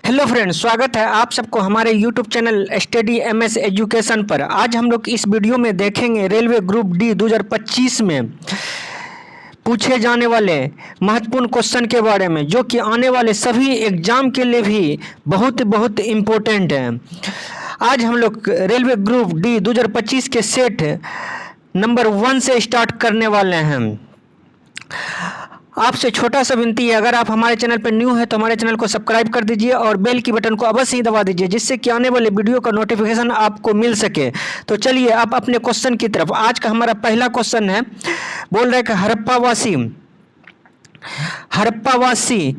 Hello friends, स्वागत है आप सबको हमारे YouTube channel study MS education पर। आज हम लोग इस वीडियो में देखेंगे रेलवे ग्रुप डी 2025 में पूछे जाने वाले महत्वपूर्ण क्वेश्चन के बारे में, जो कि आने वाले सभी एग्जाम के लिए भी बहुत इम्पोर्टेंट है। आज हम लोग रेलवे ग्रुप डी 2025 के सेट नंबर 1 से स्टार्ट करने वाले हैं। आपसे छोटा सा विनती है, अगर आप हमारे चैनल पर न्यू है तो हमारे चैनल को सब्सक्राइब कर दीजिए और बेल की बटन को अवश्य ही दबा दीजिए, जिससे कि आने वाले वीडियो का नोटिफिकेशन आपको मिल सके। तो चलिए आप अपने क्वेश्चन की तरफ। आज का हमारा पहला क्वेश्चन है, बोल रहे कि हड़प्पावासी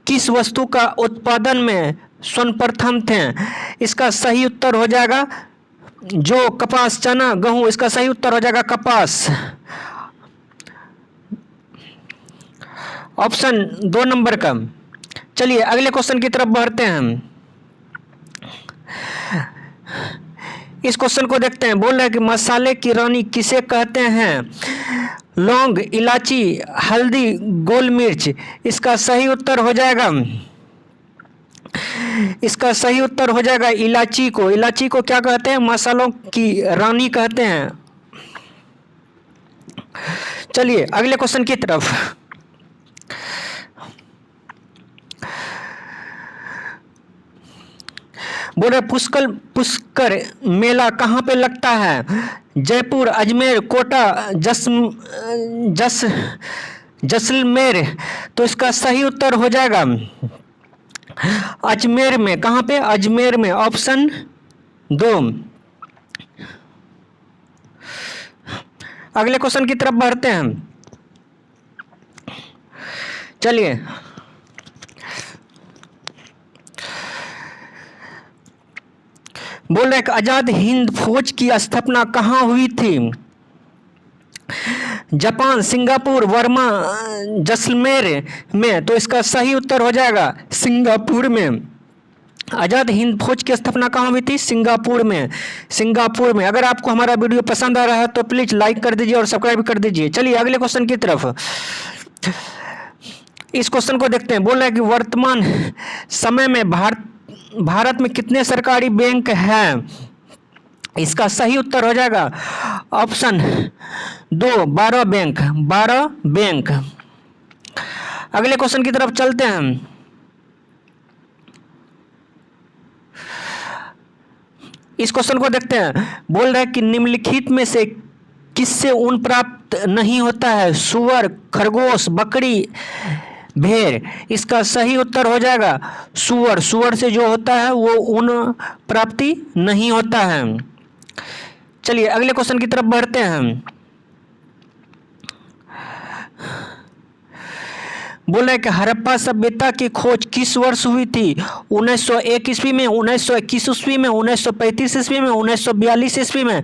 किस वस्तु का उत्पादन में सर्वप्रथम थे? इसका सही उत्तर हो जाएगा जो कपास, चना, गेहूं। इसका सही उत्तर हो जाएगा कपास। ऑप्शन 2 नंबर का। चलिए अगले क्वेश्चन की तरफ बढ़ते हैं। इस क्वेश्चन को देखते हैं। बोल रहे हैं कि मसाले की रानी किसे कहते हैं? लौंग, इलायची, हल्दी, गोल मिर्च। इसका सही उत्तर हो जाएगा इलायची को। इलायची को क्या कहते हैं? मसालों की रानी कहते हैं। चलिए अगले क्वेश्चन की तरफ। बोल रहे पुष्कर मेला कहाँ पे लगता है? जयपुर, अजमेर, कोटा, जैसलमेर। तो इसका सही उत्तर हो जाएगा अजमेर में। कहाँ पे? अजमेर में। ऑप्शन 2। अगले क्वेश्चन की तरफ बढ़ते हैं। चलिए बोल रहे कि आजाद हिंद फौज की स्थापना कहाँ हुई थी? जापान, सिंगापुर, बर्मा, जैसलमेर में। तो इसका सही उत्तर हो जाएगा सिंगापुर में। आजाद हिंद फौज की स्थापना कहाँ हुई थी? सिंगापुर में। अगर आपको हमारा वीडियो पसंद आ रहा है तो प्लीज लाइक कर दीजिए और सब्सक्राइब कर दीजिए। चलिए अगले क्वेश्चन की तरफ। इस क्वेश्चन को देखते हैं। बोल रहे हैं कि वर्तमान समय में भारत में कितने सरकारी बैंक हैं? इसका सही उत्तर हो जाएगा ऑप्शन 2, 12 बैंक। अगले क्वेश्चन की तरफ चलते हैं। इस क्वेश्चन को देखते हैं। बोल रहे हैं कि निम्नलिखित में से किससे ऊन प्राप्त नहीं होता है? सुअर, खरगोश, बकरी, भेड़। इसका सही उत्तर हो जाएगा सुअर से जो होता है वो ऊन प्राप्ति नहीं होता है। चलिए अगले क्वेश्चन की तरफ बढ़ते हैं। बोल रहे हैं कि हड़प्पा सभ्यता की खोज किस वर्ष हुई थी? 1901 ईस्वी में, 1921 ईस्वी में, 1935 ईस्वी में, 1942 ईस्वी में।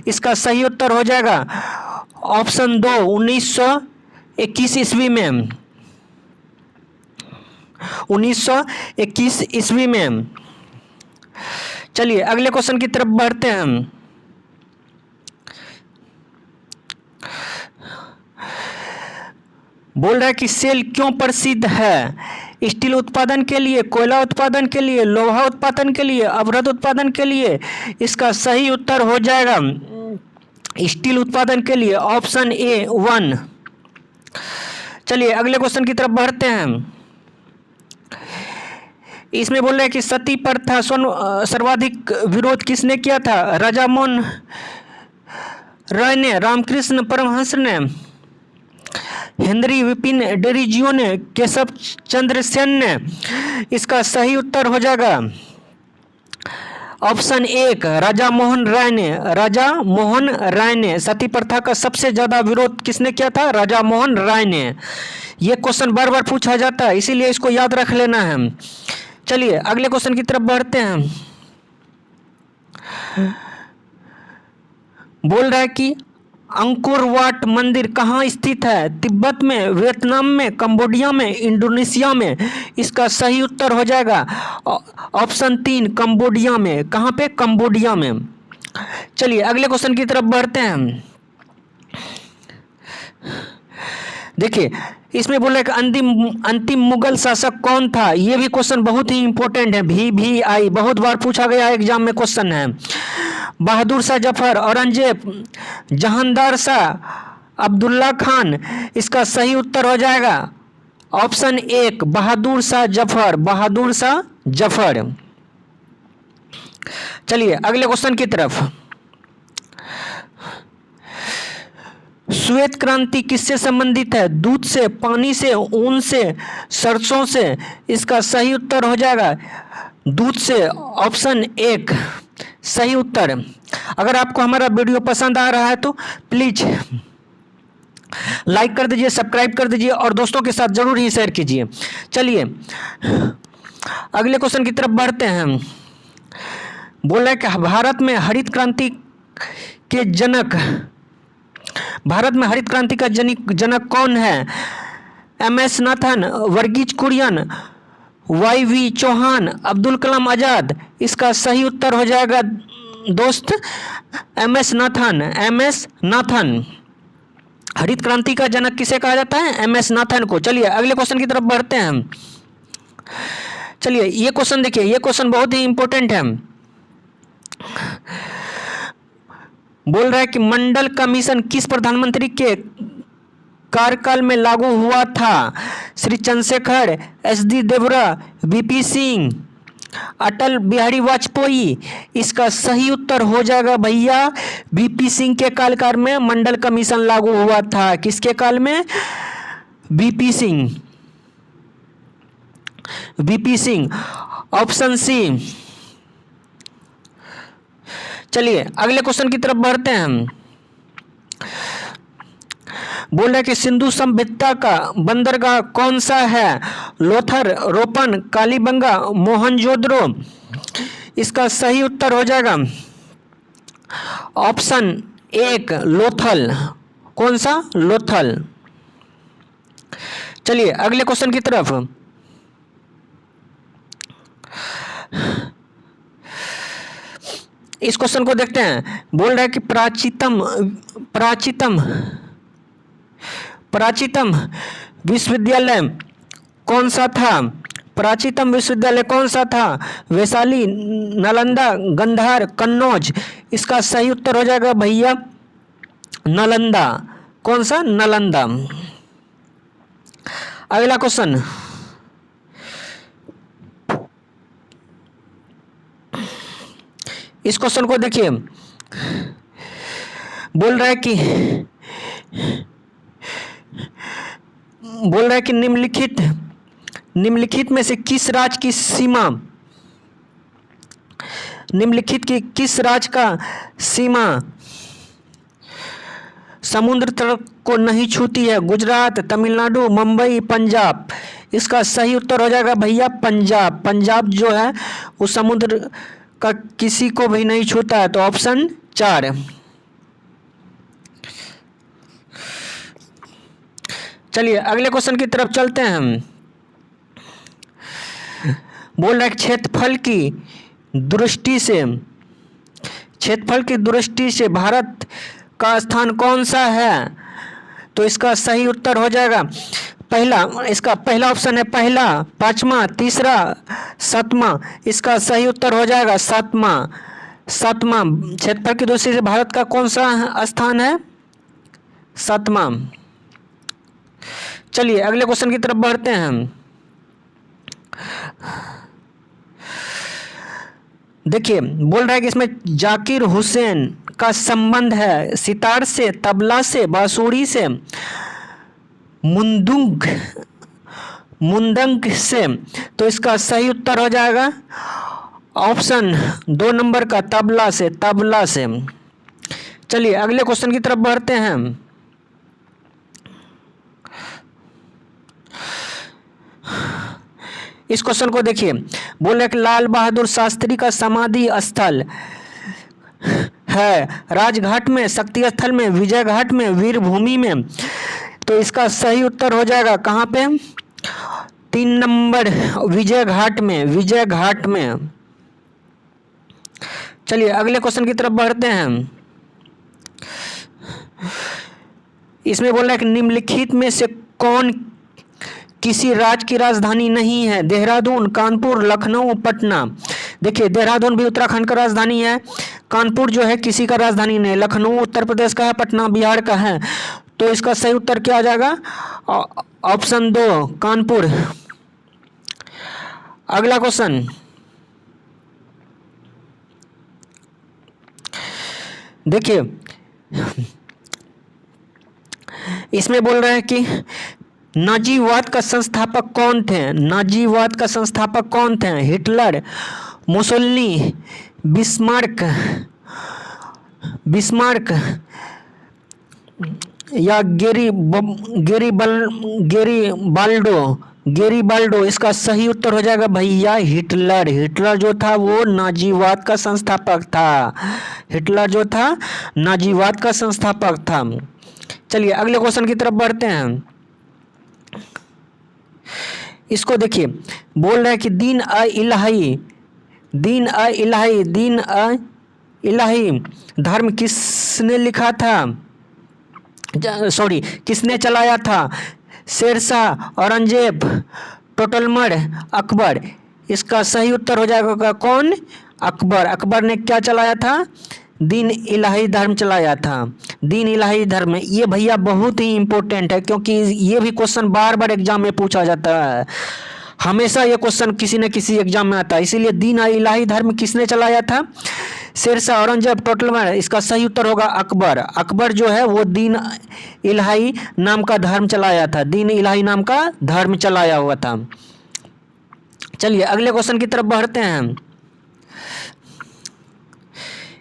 इसका सही उत्तर हो जाएगा ऑप्शन 2, 1921 ईस्वी में। 1921 ईस्वी में। चलिए अगले क्वेश्चन की तरफ बढ़ते हैं। बोल रहा है कि सेल क्यों प्रसिद्ध है? स्टील उत्पादन के लिए, कोयला उत्पादन के लिए, लोहा उत्पादन के लिए, अवरोध उत्पादन के लिए। इसका सही उत्तर हो जाएगा स्टील उत्पादन के लिए। Option A 1। चलिए अगले क्वेश्चन की तरफ बढ़ते हैं। इसमें बोल रहे हैं कि सती प्रथा सर्वाधिक विरोध किसने किया था? राजा मोहन राय ने, रामकृष्ण परमहंस ने, हेनरी विपिन डेरिजियो ने, केशव चंद्र सेन ने। इसका सही उत्तर हो जाएगा ऑप्शन 1, राजा मोहन राय ने। सती प्रथा का सबसे ज्यादा विरोध किसने किया था? राजा मोहन राय ने। यह क्वेश्चन बार बार पूछा जाता है, इसीलिए इसको याद रख लेना है। चलिए अगले क्वेश्चन की तरफ बढ़ते हैं। बोल रहा है कि अंकोर वाट मंदिर कहाँ स्थित है? तिब्बत में, वियतनाम में, कंबोडिया में, इंडोनेशिया में। इसका सही उत्तर हो जाएगा ऑप्शन 3, कंबोडिया में। कहाँ पे? कंबोडिया में। चलिए अगले क्वेश्चन की तरफ बढ़ते हैं। देखिए इसमें बोला कि अंतिम अंतिम मुगल शासक कौन था, ये भी क्वेश्चन बहुत ही इंपॉर्टेंट है, VVI बहुत बार पूछा गया एग्जाम में क्वेश्चन है। बहादुर शाह जफर, औरंगजेब, जहांदार शाह, अब्दुल्ला खान, इसका सही उत्तर हो जाएगा ऑप्शन 1 बहादुर शाह जफर, बहादुर शाह जफर। चलिए अगले क्वेश्चन की तरफ। श्वेत क्रांति किससे संबंधित है, दूध से, पानी से, ऊन से, सरसों से, इसका सही उत्तर हो जाएगा दूध से, ऑप्शन 1 सही उत्तर। अगर आपको हमारा वीडियो पसंद आ रहा है तो प्लीज लाइक कर दीजिए, सब्सक्राइब कर दीजिए और दोस्तों के साथ जरूर ही शेयर कीजिए। चलिए अगले क्वेश्चन की तरफ बढ़ते हैं। बोला है कि भारत में हरित क्रांति के जनक, भारत में हरित क्रांति का जनक कौन है, MS नाथन, वर्गीज कुरियन, YV चौहान, अब्दुल कलाम आजाद, इसका सही उत्तर हो जाएगा दोस्त MS नाथन, MS नाथन। हरित क्रांति का जनक किसे कहा जाता है, MS नाथन को। चलिए अगले क्वेश्चन की तरफ बढ़ते हैं हम। चलिए ये क्वेश्चन देखिए, ये क्वेश्चन बहुत ही इंपॉर्टेंट है। बोल रहा है कि मंडल कमीशन किस प्रधानमंत्री के कार्यकाल में लागू हुआ था, श्री चंद्रशेखर, SD देवरा, VP सिंह, अटल बिहारी वाजपेयी, इसका सही उत्तर हो जाएगा भैया VP सिंह के कार्यकाल में मंडल कमीशन लागू हुआ था। किसके काल में, VP Singh, VP Singh, option C। चलिए अगले क्वेश्चन की तरफ बढ़ते हैं हम। बोल रहे कि सिंधु सभ्यता का बंदरगाह कौन सा है, लोथर, रोपन, कालीबंगा, मोहनजोदड़ो, इसका सही उत्तर हो जाएगा ऑप्शन 1 लोथल। कौन सा, लोथल। चलिए अगले क्वेश्चन की तरफ। इस क्वेश्चन को देखते हैं। बोल रहा है कि प्राचीनतम विश्वविद्यालय कौन सा था, प्राचीनतम विश्वविद्यालय कौन सा था, वैशाली, नालंदा, गांधार, कन्नौज, इसका सही उत्तर हो जाएगा भैया नालंदा। कौन सा, नालंदा। अगला क्वेश्चन। इस क्वेश्चन को देखिए। बोल रहा है कि निम्नलिखित में से किस राज्य की सीमा, निम्नलिखित की किस राज्य का सीमा समुद्र तट को नहीं छूती है, गुजरात, तमिलनाडु, मुंबई, पंजाब, इसका सही उत्तर हो जाएगा भैया पंजाब। पंजाब जो है वो समुद्र का किसी को भी नहीं छूता है, तो ऑप्शन 4। चलिए अगले क्वेश्चन की तरफ चलते हैं हम। बोल रहा है क्षेत्रफल की दृष्टि से भारत का स्थान कौन सा है, तो इसका सही उत्तर हो जाएगा इसका पहला ऑप्शन है पहला, पांचवा, तीसरा, सातवां, इसका सही उत्तर हो जाएगा सातवां। क्षेत्रफल की दृष्टि से भारत का कौन सा स्थान है, सातवां। चलिए अगले क्वेश्चन की तरफ बढ़ते हैं हम। देखिए बोल रहा है कि इसमें जाकिर हुसैन का संबंध है सितार से, तबला से, बांसुरी से, मुंदंग से, तो इसका सही उत्तर हो जाएगा ऑप्शन 2 नंबर का तबला से। चलिए अगले क्वेश्चन की तरफ बढ़ते हैं। इस क्वेश्चन को देखिए। बोल रहे कि लाल बहादुर शास्त्री का समाधि स्थल है राजघाट में, शक्ति स्थल में, विजय घाट में, वीर भूमि में, तो इसका सही उत्तर हो जाएगा कहाँ पे, 3 नंबर विजय घाट में। चलिए अगले क्वेश्चन की तरफ बढ़ते हैं। इसमें बोल रहा है कि निम्नलिखित में से कौन किसी राज्य की राजधानी नहीं है? देहरादून, कानपुर, लखनऊ, पटना। देखिए, देहरादून भी उत्तराखंड का राजधानी है, कानपुर जो है किसी का राजधानी नहीं, लखनऊ उत्तर प्रदेश का है, पटना बिहार का है। तो इसका सही उत्तर क्या आ जाएगा? ऑप्शन 2 कानपुर। अगला क्वेश्चन, देखिए इसमें बोल रहे हैं कि नाजीवाद का संस्थापक कौन थे? नाजीवाद का संस्थापक कौन थे? हिटलर, मुसोलिनी, बिस्मार्क, बिस्मार्क या गेरी बाल्डो। इसका सही उत्तर हो जाएगा भैया हिटलर। हिटलर जो था वो नाजीवाद का संस्थापक था। हिटलर जो था नाजीवाद का संस्थापक था। चलिए अगले क्वेश्चन की तरफ बढ़ते हैं। इसको देखिए, बोल रहे हैं कि दीन इलाही धर्म किसने लिखा था? किसने चलाया था? शेरशाह, औरंगजेब, टोटलमर, अकबर। इसका सही उत्तर हो जाएगा कौन? अकबर। अकबर ने क्या चलाया था? दीन इलाही धर्म चलाया था। दीन इलाही धर्म, ये भैया बहुत ही इंपॉर्टेंट है, क्योंकि ये भी क्वेश्चन बार बार एग्जाम में पूछा जाता है। हमेशा ये क्वेश्चन किसी न किसी एग्जाम में आता है। इसीलिए दीन इलाही धर्म किसने चलाया था? शेरशाह, औरंगजेब, टोटलमर। इसका सही उत्तर होगा अकबर। अकबर जो है वो दीन इलाही नाम का धर्म चलाया था। दीन इलाही नाम का धर्म चलाया हुआ था। चलिए अगले क्वेश्चन की तरफ बढ़ते हैं।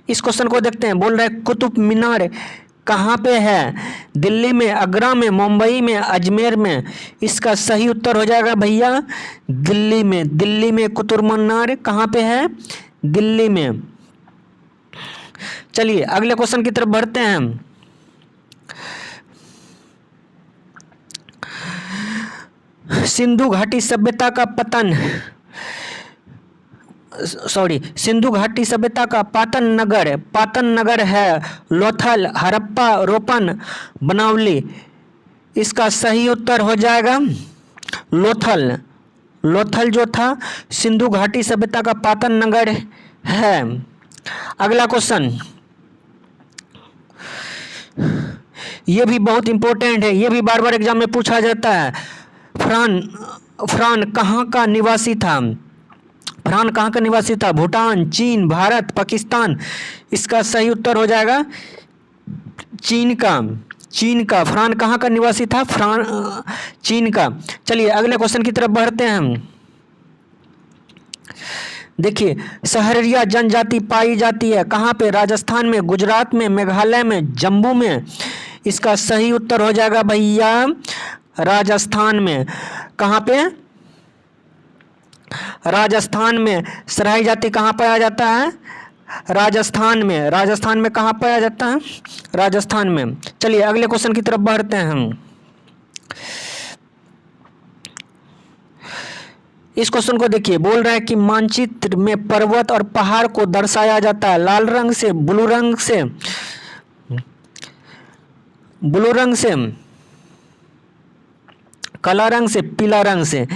इस क्वेश्चन को देखते हैं। बोल रहे हैं कुतुब मीनार कहाँ पे है? दिल्ली में, आगरा में, मुंबई में, अजमेर में। इसका सही उत्तर हो जाएगा भैया दिल्ली में। दिल्ली में कुतुब मीनार कहाँ पे है? दिल्ली में। चलिए अगले क्वेश्चन की तरफ बढ़ते हैं। सिंधु घाटी सभ्यता का पाटन नगर है लोथल, हड़प्पा, रोपन, बनावली। इसका सही उत्तर हो जाएगा लोथल। लोथल जो था सिंधु घाटी सभ्यता का पाटन नगर है। अगला क्वेश्चन, ये भी बहुत इंपॉर्टेंट है, ये भी बार बार एग्जाम में पूछा जाता है। फरहान कहाँ का निवासी था? फरहान कहाँ का निवासी था? भूटान, चीन, भारत, पाकिस्तान। इसका सही उत्तर हो जाएगा चीन का। फरहान कहाँ का निवासी था? चीन का। चलिए अगले क्वेश्चन की तरफ बढ़ते हैं हम। देखिए, सहरिया जनजाति पाई जाती है कहाँ पे? राजस्थान में, गुजरात में, मेघालय में, जम्मू में। इसका सही उत्तर हो जाएगा भैया राजस्थान में। कहाँ पे? राजस्थान में। सहरिया जाति कहाँ पाया जाता है? राजस्थान में। राजस्थान में कहाँ पाया जाता है? राजस्थान में। चलिए अगले क्वेश्चन की तरफ बढ़ते हैं हम। इस क्वेश्चन को देखिए, बोल रहा है कि मानचित्र में पर्वत और पहाड़ को दर्शाया जाता है लाल रंग से, ब्लू रंग से, काला रंग से, पीला रंग से।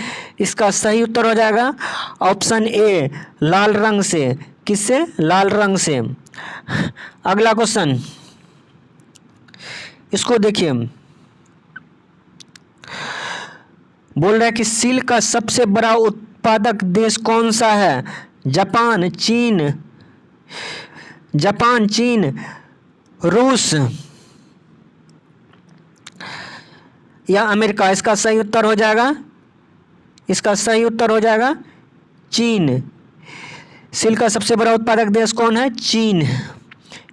इसका सही उत्तर हो जाएगा ऑप्शन ए लाल रंग से। किससे? लाल रंग से। अगला क्वेश्चन, इसको देखिए, बोल रहा है कि सिल्क का सबसे बड़ा उत्पादक देश कौन सा है? जापान, चीन, रूस या अमेरिका। इसका सही उत्तर हो जाएगा चीन। सिल्क का सबसे बड़ा उत्पादक देश कौन है? चीन।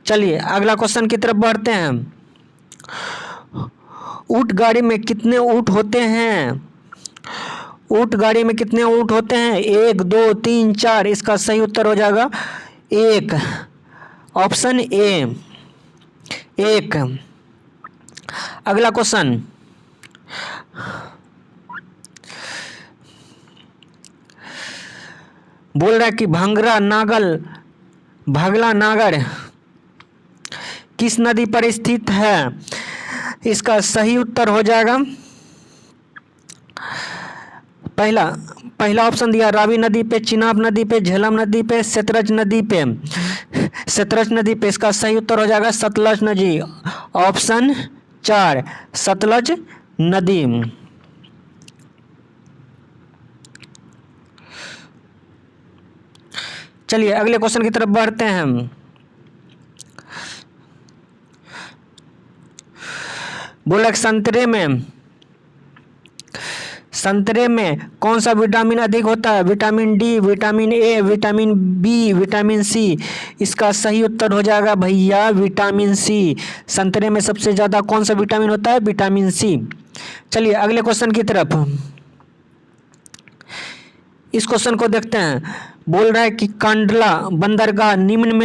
चलिए अगला क्वेश्चन की तरफ बढ़ते हैं। ऊंट गाड़ी में कितने ऊंट होते हैं? ऊंट गाड़ी में कितने ऊंट होते हैं? 1, 2, 3, 4। इसका सही उत्तर हो जाएगा 1, ऑप्शन ए 1। अगला क्वेश्चन, बोल रहा है कि भागला नागर किस नदी पर स्थित है? इसका सही उत्तर हो जाएगा पहला पहला ऑप्शन दिया रावी नदी पे, चिनाब नदी पे, झेलम नदी पे, सतलज नदी पे। सतलज नदी पे इसका सही उत्तर हो जाएगा सतलज नदी। ऑप्शन 4 सतलज नदी। चलिए अगले क्वेश्चन की तरफ बढ़ते हैं हम। बोला संतरे में कौन सा विटामिन अधिक होता है? Vitamin D, vitamin A, vitamin B, vitamin C. इसका सही उत्तर हो जाएगा भैया विटामिन सी। संतरे में सबसे ज़्यादा कौन सा विटामिन होता है? Vitamin C. चलिए अगले क्वेश्चन की तरफ। इस क्वेश्चन को देखते हैं। बोल रहा है कि कांडला बंदरगाह निम्न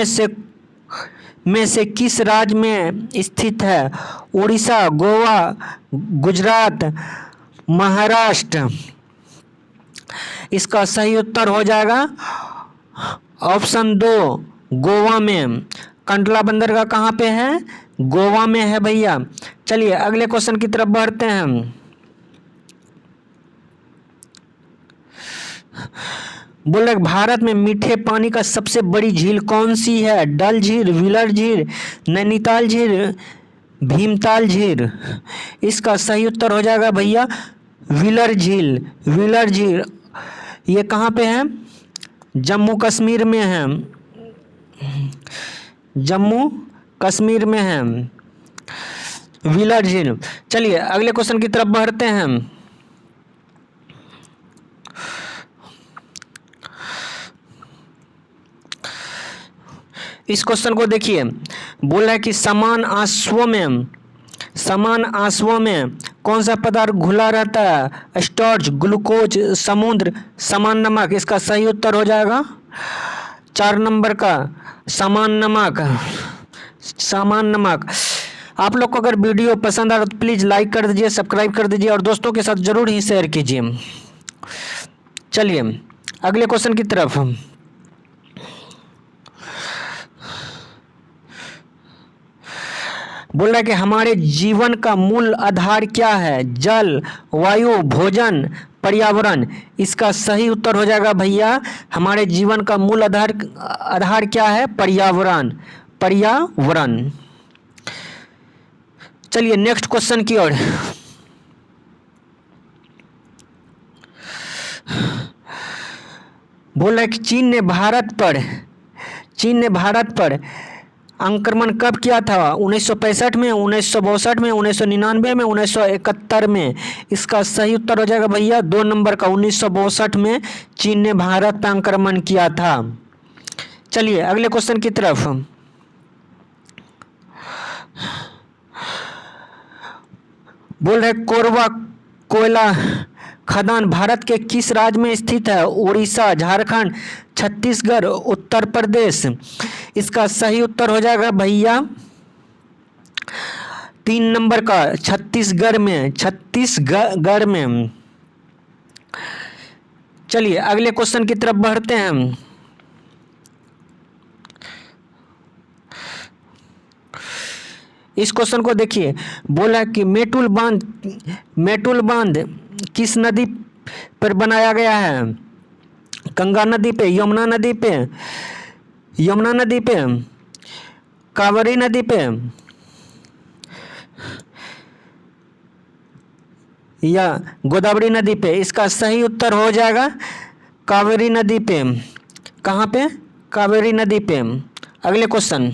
में से किस राज्य में स्थित है? उड़ीसा, गोवा, गुजरात, महाराष्ट्र। इसका सही उत्तर हो जाएगा ऑप्शन 2 गोवा में। कंडला बंदरगाह कहाँ पे है? गोवा में है भैया। चलिए अगले क्वेश्चन की तरफ बढ़ते हैं हम। बोल रहे भारत में मीठे पानी का सबसे बड़ी झील कौन सी है? डल झील, व्हीलर झील, नैनीताल झील, भीमताल झील। इसका सही उत्तर हो जाएगा भैया व्हीलर झील। व्हीलर झील ये कहाँ पे है? जम्मू कश्मीर में है। जम्मू कश्मीर में है व्हीलर झील। चलिए अगले क्वेश्चन की तरफ बढ़ते हैं हम। इस क्वेश्चन को देखिए। बोल रहा है कि समान आंसुओं में कौन सा पदार्थ घुला रहता है? स्टार्च, ग्लूकोज, समुद्र, समान नमक। इसका सही उत्तर हो जाएगा 4 नंबर का समान नमक। आप लोग को अगर वीडियो पसंद आए तो प्लीज़ लाइक कर दीजिए, सब्सक्राइब कर दीजिए और दोस्तों के साथ ज़रूर ही शेयर कीजिए। चलिए अगले क्वेश्चन की तरफ। बोल रहा है कि हमारे जीवन का मूल आधार क्या है? जल, वायु, भोजन, पर्यावरण। इसका सही उत्तर हो जाएगा भैया हमारे जीवन का मूल आधार क्या है? पर्यावरण। चलिए नेक्स्ट क्वेश्चन की ओर। बोल रहा है कि चीन ने भारत पर आक्रमण कब किया था? 1965 में, 1962 में, 1999 में, 1971 में। इसका सही उत्तर हो जाएगा भैया 2 नंबर का 1962 में चीन ने भारत पर आक्रमण किया था। चलिए अगले क्वेश्चन की तरफ। बोल रहे कोरबा कोयला खदान भारत के किस राज्य में स्थित है? उड़ीसा, झारखंड, छत्तीसगढ़, उत्तर प्रदेश। इसका सही उत्तर हो जाएगा भैया 3 नंबर का छत्तीसगढ़ में। चलिए अगले क्वेश्चन की तरफ बढ़ते हैं हम। इस क्वेश्चन को देखिए। बोला कि मेटुल बांध किस नदी पर बनाया गया है? गंगा नदी पे, यमुना नदी पे, कावेरी नदी पे या गोदावरी नदी पे। इसका सही उत्तर हो जाएगा कावेरी नदी पे। कहाँ पे? कावेरी नदी पे। अगले क्वेश्चन।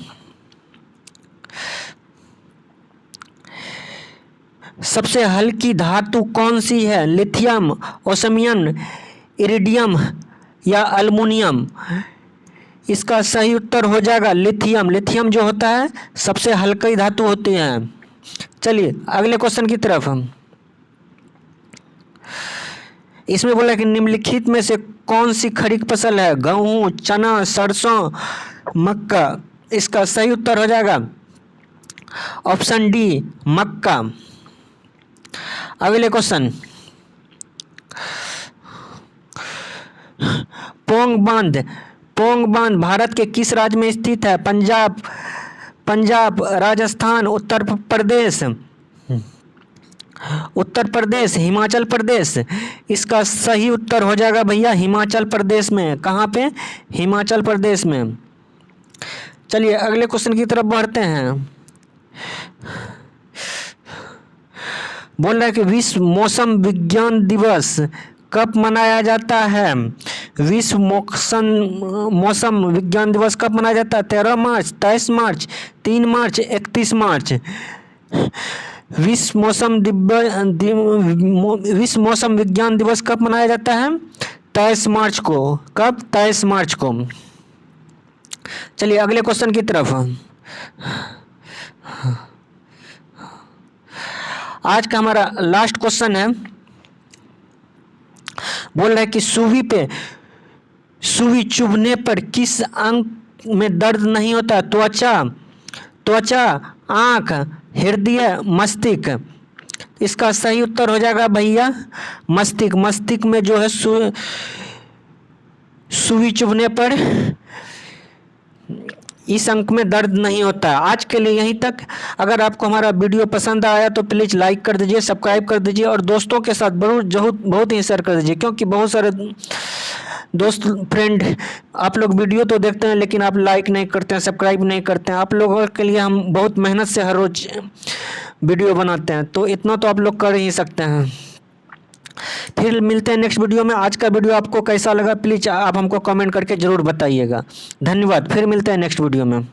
सबसे हल्की धातु कौन सी है? लिथियम, ओस्मियम, इरिडियम या एल्युमिनियम। इसका सही उत्तर हो जाएगा लिथियम। लिथियम जो होता है सबसे हल्की धातु होती है। चलिए अगले क्वेश्चन की तरफ हम। इसमें बोला कि निम्नलिखित में से कौन सी खरीफ फसल है? गेहूं, चना, सरसों, मक्का। इसका सही उत्तर हो जाएगा ऑप्शन डी मक्का। अगले क्वेश्चन। पोंग बांध भारत के किस राज्य में स्थित है? पंजाब, राजस्थान, उत्तर प्रदेश। उत्तर प्रदेश, हिमाचल प्रदेश। इसका सही उत्तर हो जाएगा भैया हिमाचल प्रदेश में। कहाँ पे? हिमाचल प्रदेश में। चलिए अगले क्वेश्चन की तरफ बढ़ते हैं। बोल रहा है कि विश्व मौसम विज्ञान दिवस कब मनाया जाता है? विश्व मौसम विज्ञान दिवस कब मनाया जाता है? 13 मार्च, 23 मार्च, 3 मार्च, 31 मार्च। विश्व मौसम विज्ञान दिवस कब मनाया जाता है? 23 मार्च को। कब? 23 मार्च को। चलिए अगले क्वेश्चन की तरफ। आज का हमारा लास्ट क्वेश्चन है। बोल रहा है कि सुई चुभने पर किस अंग में दर्द नहीं होता? त्वचा, आंख, हृदय, मस्तिष्क। इसका सही उत्तर हो जाएगा भैया मस्तिष्क। मस्तिष्क में जो है सुई चुभने पर इस अंक में दर्द नहीं होता है। आज के लिए यहीं तक। अगर आपको हमारा वीडियो पसंद आया तो प्लीज़ लाइक कर दीजिए, सब्सक्राइब कर दीजिए और दोस्तों के साथ बहुत ही शेयर कर दीजिए, क्योंकि बहुत सारे दोस्त फ्रेंड आप लोग वीडियो तो देखते हैं लेकिन आप लाइक नहीं करते हैं, सब्सक्राइब नहीं करते हैं। आप लोगों के लिए हम बहुत मेहनत से हर रोज वीडियो बनाते हैं, तो इतना तो आप लोग कर ही सकते हैं। फिर मिलते हैं नेक्स्ट वीडियो में। आज का वीडियो आपको कैसा लगा प्लीज़ आप हमको कमेंट करके ज़रूर बताइएगा। धन्यवाद। फिर मिलते हैं नेक्स्ट वीडियो में।